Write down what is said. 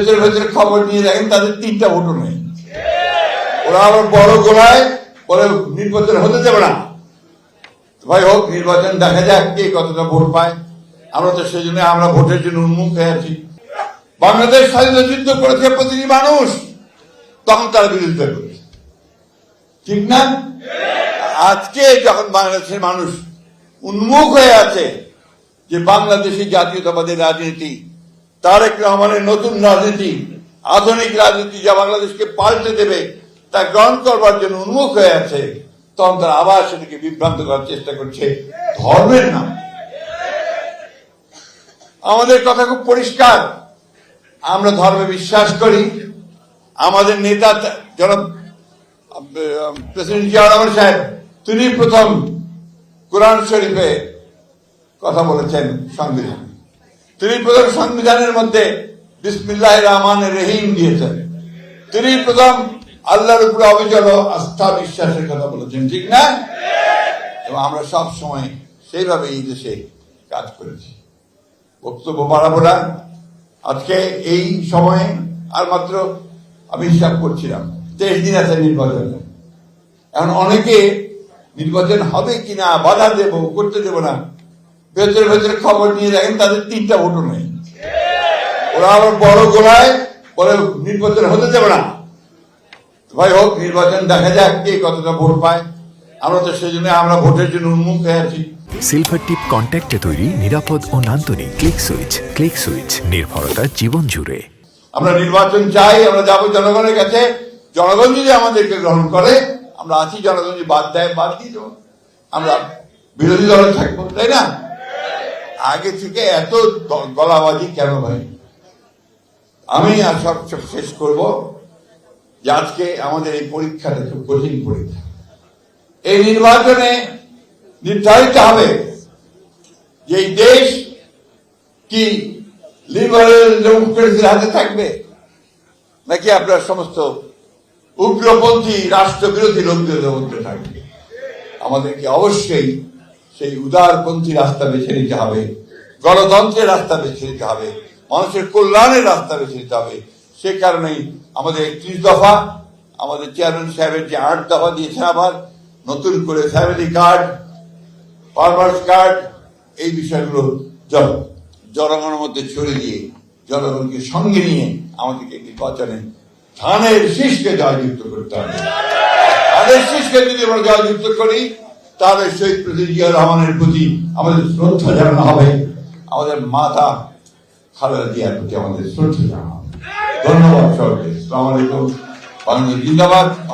ভেতরে ভেতরে খবর নিয়ে দেখেন তাদের 3টা ভোটও নেই। ওরা আবার বড় গোলায় বলে নির্বাচন হতে দেবে না। ভাই হোক, নির্বাচন দেখা যাক কে কতটা ভোট পায়। আমরা তো সেই জন্য আমরা ভোটের জন্য উন্মুখ হয়ে আছি। বাংলাদেশ স্বাধীনতা যুদ্ধ করেছে প্রতিটি মানুষ, তখন তারা বিরোধিতা করেছে, ঠিক না? আজকে যখন বাংলাদেশের মানুষ উন্মুখ হয়ে আছে যে বাংলাদেশি জাতীয়তাবাদী রাজনীতি, তারেক রহমানের নতুন রাজনীতি, আধুনিক রাজনীতি যা বাংলাদেশকে পাল্টে দেবে তা গ্রহণ করবার জন্য উন্মুখ হয়ে আছে, তখন তারা আবার সেটাকে বিভ্রান্ত করার চেষ্টা করছে ধর্মের নাম। আমাদের কথা খুব পরিষ্কার, আমরা ধর্মে বিশ্বাস করি। আমাদের নেতা জনাব প্রেসিডেন্ট জিয়া রহমান সাহেব, তিনি প্রথম কোরআন শরীফে কথা বলেছেন সংবিধান। তিনি প্রথম সংবিধানের মধ্যে বিসমিল্লাহির রহমানির রহিম দিয়েছেন। তিনি প্রথম আল্লাহর উপরে অবিচল আস্থা বিশ্বাসের কথা বলেছেন, ঠিক না? এবং আমরা সব সময় সেইভাবে এই দেশে কাজ করেছি। বক্তব্য বাড়াবো না। আজকে এই সময়ে আর মাত্র আমি হিসাব করছিলাম 23 দিন আছে নির্বাচনে। এখন অনেকে নির্বাচন হবে কিনা, বাধা দেব, করতে দেব না, ভেতরে ভেতরে খবর নিয়ে দেখেন তাদের 3টা ভোটও নেই। ওরা আবার বড় গোলায় বলে নির্বাচন হতে দেবে না। ভাই হোক, নির্বাচন দেখা যাক কে কতটা ভোট পায়। আমরা তো সেই জন্য আমরা ভোটের জন্য উন্মুখ হয়ে আছি। সিলভার টিপ কন্ট্যাক্টে তৈরি নিরাপদ ও নান্দনিক ক্লিক সুইচ নির্ভরতা জীবন জুড়ে। আমরা নির্বাচন চাই, আমরা যাবো জনগণের কাছে। জনগণ যদি আমাদেরকে গ্রহণ করে, আমরা আছি। জনগণ যদি বাদ দেয়, বাদ দিয়ে দেবো, আমরা বিরোধী দলে থাকবো, তাই না? আগে থেকে এত গলাবাজি কেন ভাই? আমি আর সব শেষ করব যে আজকে আমাদের এই পরীক্ষাটা খুব কঠিন পরীক্ষা। এই নির্বাচনে নির্ধারিত হবে যে এই দেশ কি লিবারেল ডেমোক্রেসির হাতে থাকবে নাকি আপনার সমস্ত উগ্রপন্থী রাষ্ট্রবিরোধী লোকদের মধ্যে থাকবে। আমাদেরকে অবশ্যই সেই উদারপন্থী রাস্তা বেছে নিতে হবে, গণতন্ত্রের রাস্তা বেছে নিতে হবে, মানুষের কল্যাণের রাস্তা বেছে নিতে হবে। সে কারণেই আমাদের 31 দফা, আমাদের চেয়ারম্যান সাহেবের যে 8 দফা দিয়েছেন, আবার নতুন করে ফ্যামিলি কার্ড, ফার্মার্স কার্ড, এই বিষয়গুলো জনগণের মধ্যে ছড়িয়ে দিয়ে জনগণকে সঙ্গে নিয়ে আমাদেরকে নির্বাচনে ধানের শীষকে জয়যুক্ত করতে হবে। ধানের শীষকে যদি আমরা জয়যুক্ত করি, তাহলে শহীদ প্রেসিডেন্ট জিয়া রহমানের প্রতি আমাদের শ্রদ্ধা জানানো হবে, আমাদের মাতা খালেদা জিয়ার প্রতি আমাদের শ্রদ্ধা জানানো হবে। ধন্যবাদ সবাইকে। আসসালামু আলাইকুম। বাংলাদেশ জিন্দাবাদ।